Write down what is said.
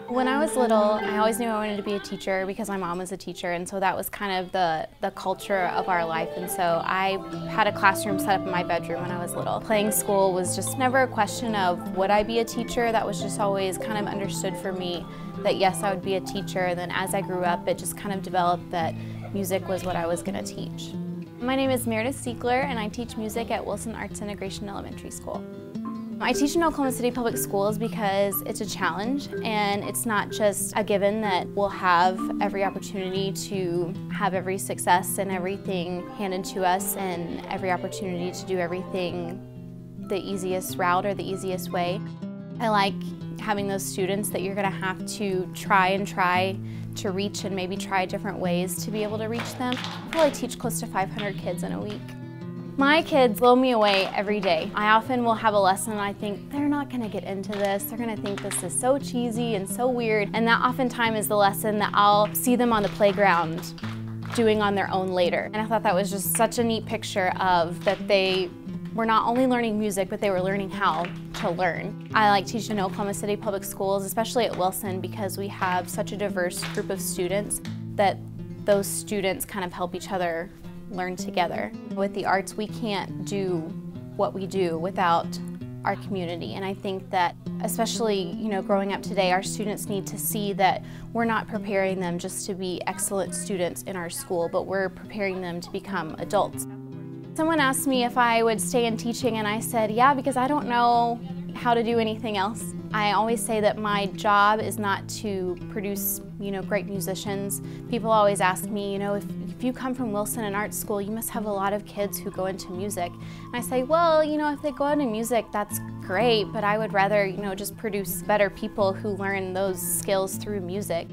When I was little, I always knew I wanted to be a teacher because my mom was a teacher, and so that was kind of the culture of our life. And so I had a classroom set up in my bedroom when I was little. Playing school was just never a question of would I be a teacher. That was just always kind of understood for me that yes, I would be a teacher. And then as I grew up, it just kind of developed that music was what I was going to teach. My name is Meredith Ziegler, and I teach music at Wilson Arts Integration Elementary School. I teach in Oklahoma City Public Schools because it's a challenge, and it's not just a given that we'll have every opportunity to have every success and everything handed to us and every opportunity to do everything the easiest route or the easiest way. I like having those students that you're going to have to try to reach and maybe try different ways to be able to reach them. I probably teach close to 500 kids in a week. My kids blow me away every day. I often will have a lesson and I think, they're not going to get into this. They're going to think this is so cheesy and so weird. And that oftentimes is the lesson that I'll see them on the playground doing on their own later. And I thought that was just such a neat picture of that they were not only learning music, but they were learning how to learn. I like teaching in Oklahoma City Public Schools, especially at Wilson, because we have such a diverse group of students that those students kind of help each other learn together. With the arts, we can't do what we do without our community, and I think that especially growing up today, our students need to see that we're not preparing them just to be excellent students in our school, but we're preparing them to become adults. Someone asked me if I would stay in teaching, and I said yeah, because I don't know how to do anything else. I always say that my job is not to produce great musicians. People always ask me, if you come from Wilson and art school, you must have a lot of kids who go into music. And I say, well, if they go into music, that's great, but I would rather, just produce better people who learn those skills through music.